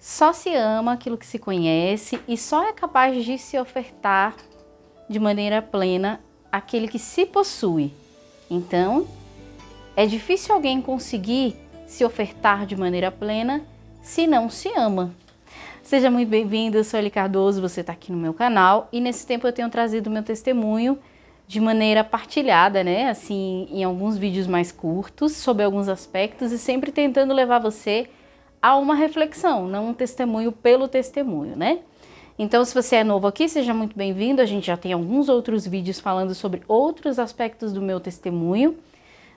só se ama aquilo que se conhece e só é capaz de se ofertar de maneira plena aquele que se possui. Então, é difícil alguém conseguir se ofertar de maneira plena se não se ama. Seja muito bem-vindo, eu sou Eli Cardoso, você está aqui no meu canal e nesse tempo eu tenho trazido meu testemunho de maneira partilhada, né? Assim, em alguns vídeos mais curtos, sobre alguns aspectos e sempre tentando levar você a uma reflexão, não um testemunho pelo testemunho, né? Então, se você é novo aqui, seja muito bem-vindo. A gente já tem alguns outros vídeos falando sobre outros aspectos do meu testemunho,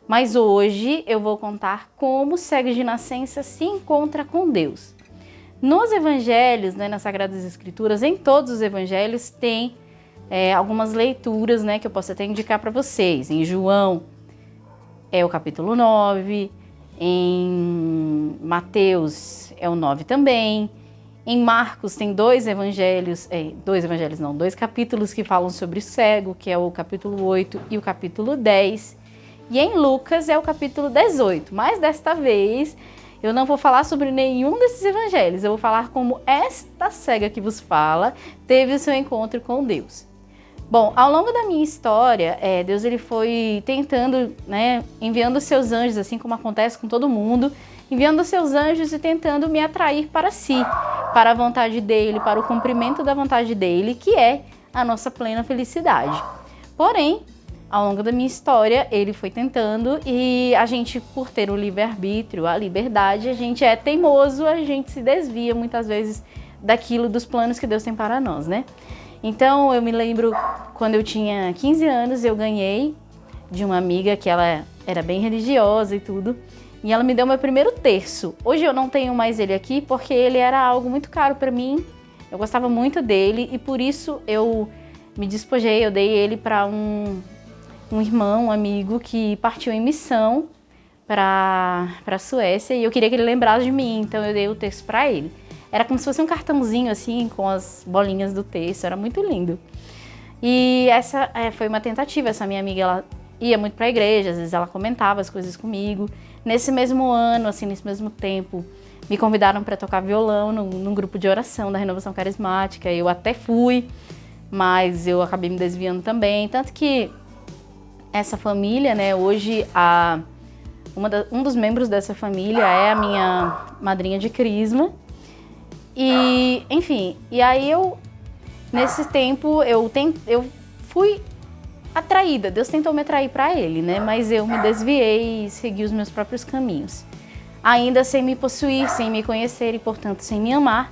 mas hoje eu vou contar como o cego de nascença se encontra com Deus. Nos evangelhos, né, nas Sagradas Escrituras, em todos os evangelhos tem algumas leituras, né, que eu posso até indicar para vocês. Em João é o capítulo 9, em Mateus é o 9 também, em Marcos tem dois capítulos que falam sobre o cego, que é o capítulo 8 e o capítulo 10, e em Lucas é o capítulo 18, mas desta vez eu não vou falar sobre nenhum desses evangelhos, eu vou falar como esta cega que vos fala teve o seu encontro com Deus. Bom, ao longo da minha história, Deus ele foi tentando, né, enviando seus anjos, assim como acontece com todo mundo, enviando seus anjos e tentando me atrair para si, para a vontade dele, para o cumprimento da vontade dele, que é a nossa plena felicidade. Porém, ao longo da minha história, ele foi tentando e a gente, por ter o livre-arbítrio, a liberdade, a gente é teimoso, a gente se desvia muitas vezes dos planos que Deus tem para nós, né? Então, eu me lembro quando eu tinha 15 anos, eu ganhei de uma amiga que ela era bem religiosa e tudo, e ela me deu meu primeiro terço. Hoje eu não tenho mais ele aqui porque ele era algo muito caro para mim, eu gostava muito dele e por isso eu me despojei, eu dei ele para um irmão, um amigo que partiu em missão para a Suécia e eu queria que ele lembrasse de mim, então eu dei o terço para ele. Era como se fosse um cartãozinho assim, com as bolinhas do terço, era muito lindo. E essa foi uma tentativa, essa minha amiga, ela ia muito para a igreja, às vezes ela comentava as coisas comigo. Nesse mesmo ano, assim, nesse mesmo tempo, me convidaram para tocar violão num grupo de oração da Renovação Carismática. Eu até fui, mas eu acabei me desviando também. Tanto que essa família, né, hoje um dos membros dessa família é a minha madrinha de crisma. E, enfim, e aí nesse tempo, eu fui atraída. Deus tentou me atrair para ele, né? Mas eu me desviei e segui os meus próprios caminhos. Ainda sem me possuir, sem me conhecer e, portanto, sem me amar.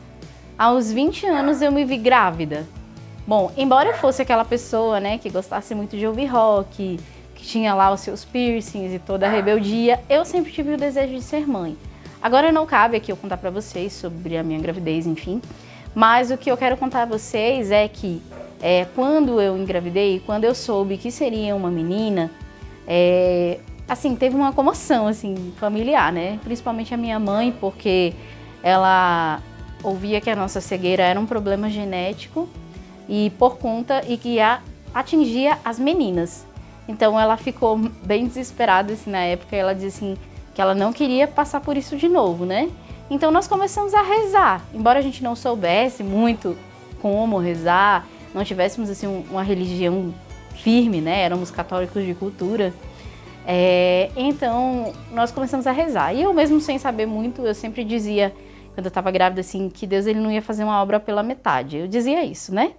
Aos 20 anos eu me vi grávida. Bom, embora eu fosse aquela pessoa, né, que gostasse muito de ouvir rock, que tinha lá os seus piercings e toda a rebeldia, eu sempre tive o desejo de ser mãe. Agora não cabe aqui eu contar para vocês sobre a minha gravidez, enfim, mas o que eu quero contar a vocês é que quando eu engravidei, quando eu soube que seria uma menina, assim, teve uma comoção assim, familiar, né? Principalmente a minha mãe, porque ela ouvia que a nossa cegueira era um problema genético e que atingia as meninas. Então ela ficou bem desesperada assim, na época, ela dizia assim, que ela não queria passar por isso de novo, né? Então nós começamos a rezar, embora a gente não soubesse muito como rezar, não tivéssemos assim uma religião firme, né? Éramos católicos de cultura. Então nós começamos a rezar. E eu mesmo sem saber muito, eu sempre dizia, quando eu estava grávida, assim, que Deus ele não ia fazer uma obra pela metade. Eu dizia isso, né?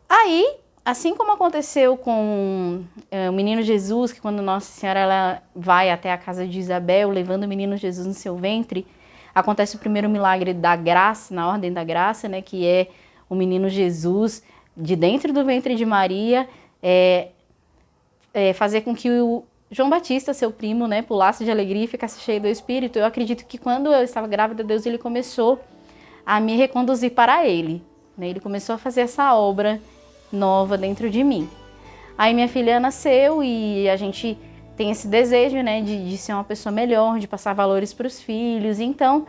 Aí, assim como aconteceu com o menino Jesus, que quando Nossa Senhora ela vai até a casa de Isabel, levando o menino Jesus no seu ventre, acontece o primeiro milagre da graça, na ordem da graça, né, que é o menino Jesus, de dentro do ventre de Maria, fazer com que o João Batista, seu primo, né, pulasse de alegria e ficasse cheio do Espírito. Eu acredito que quando eu estava grávida, Deus ele começou a me reconduzir para ele, né, ele começou a fazer essa obra nova dentro de mim. Aí minha filha nasceu e a gente tem esse desejo, né, de ser uma pessoa melhor, de passar valores para os filhos. Então,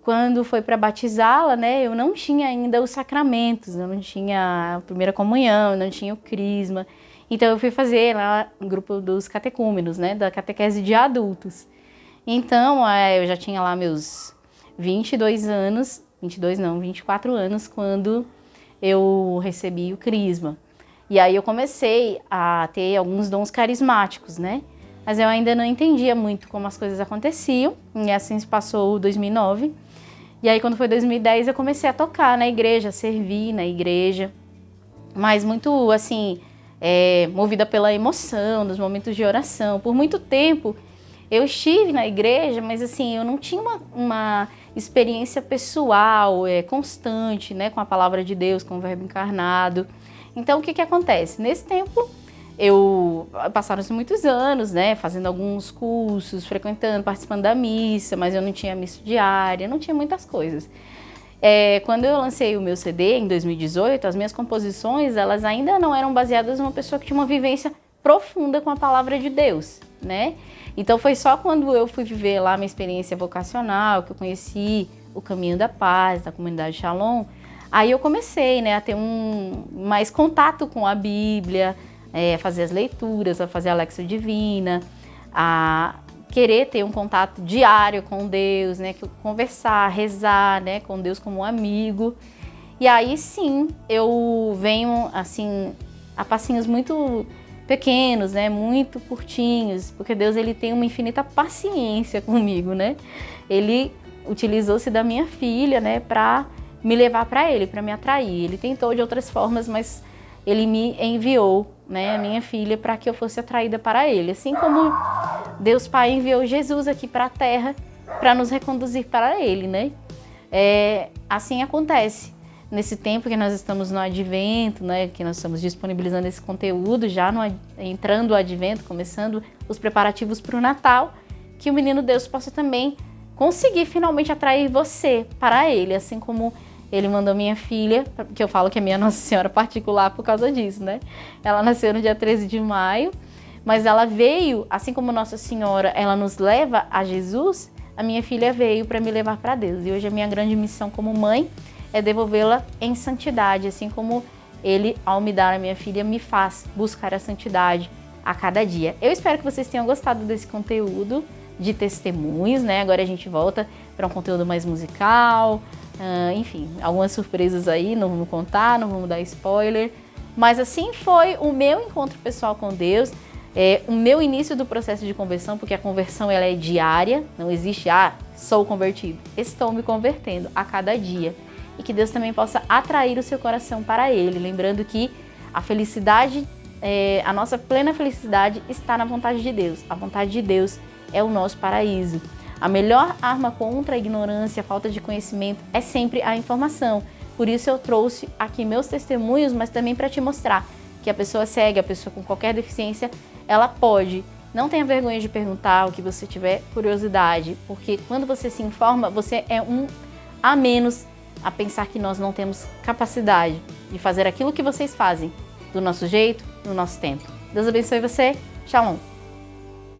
quando foi para batizá-la, né, eu não tinha ainda os sacramentos, eu não tinha a primeira comunhão, eu não tinha o crisma. Então eu fui fazer lá um grupo dos catecúmenos, né, da catequese de adultos. Então, eu já tinha lá meus 22 anos 22 não, 24 anos, quando eu recebi o crisma. E aí eu comecei a ter alguns dons carismáticos, né? Mas eu ainda não entendia muito como as coisas aconteciam, e assim se passou 2009. E aí quando foi 2010 eu comecei a tocar na igreja, a servir na igreja, mas muito assim, movida pela emoção, nos momentos de oração. Por muito tempo eu estive na igreja, mas assim, eu não tinha uma experiência pessoal, constante, né, com a palavra de Deus, com o Verbo encarnado. Então, o que acontece? Nesse tempo, passaram-se muitos anos, né, fazendo alguns cursos, frequentando, participando da missa, mas eu não tinha missa diária, não tinha muitas coisas. Quando eu lancei o meu CD, em 2018, as minhas composições, elas ainda não eram baseadas numa pessoa que tinha uma vivência profunda com a palavra de Deus, né? Então foi só quando eu fui viver lá minha experiência vocacional, que eu conheci o Caminho da Paz, da comunidade Shalom, aí eu comecei, né, a ter mais contato com a Bíblia, a fazer as leituras, a fazer a Lexio Divina, a querer ter um contato diário com Deus, né, conversar, rezar, né, com Deus como um amigo. E aí sim, eu venho assim a passinhos muito pequenos, né, muito curtinhos, porque Deus ele tem uma infinita paciência comigo, né? Ele utilizou-se da minha filha, né, para me levar para ele, para me atrair. Ele tentou de outras formas, mas ele me enviou, né, a minha filha, para que eu fosse atraída para ele. Assim como Deus Pai enviou Jesus aqui para a Terra para nos reconduzir para ele, né? Assim acontece. Nesse tempo que nós estamos no Advento, né, que nós estamos disponibilizando esse conteúdo, já entrando o Advento, começando os preparativos para o Natal, que o Menino Deus possa também conseguir finalmente atrair você para ele, assim como ele mandou minha filha, que eu falo que é minha Nossa Senhora particular por causa disso, né? Ela nasceu no dia 13 de maio, mas ela veio, assim como Nossa Senhora, ela nos leva a Jesus, a minha filha veio para me levar para Deus. E hoje a minha grande missão como mãe é devolvê-la em santidade, assim como ele, ao me dar a minha filha, me faz buscar a santidade a cada dia. Eu espero que vocês tenham gostado desse conteúdo de testemunhos, né? Agora a gente volta para um conteúdo mais musical, enfim, algumas surpresas aí, não vamos contar, não vamos dar spoiler, mas assim foi o meu encontro pessoal com Deus, o meu início do processo de conversão, porque a conversão ela é diária, não existe, sou convertido, estou me convertendo a cada dia. E que Deus também possa atrair o seu coração para Ele. Lembrando que a felicidade, a nossa plena felicidade está na vontade de Deus. A vontade de Deus é o nosso paraíso. A melhor arma contra a ignorância, a falta de conhecimento, é sempre a informação. Por isso eu trouxe aqui meus testemunhos, mas também para te mostrar que a pessoa cega, a pessoa com qualquer deficiência, ela pode. Não tenha vergonha de perguntar o que você tiver curiosidade, porque quando você se informa, você é um a menos a pensar que nós não temos capacidade de fazer aquilo que vocês fazem, do nosso jeito, no nosso tempo. Deus abençoe você. Shalom!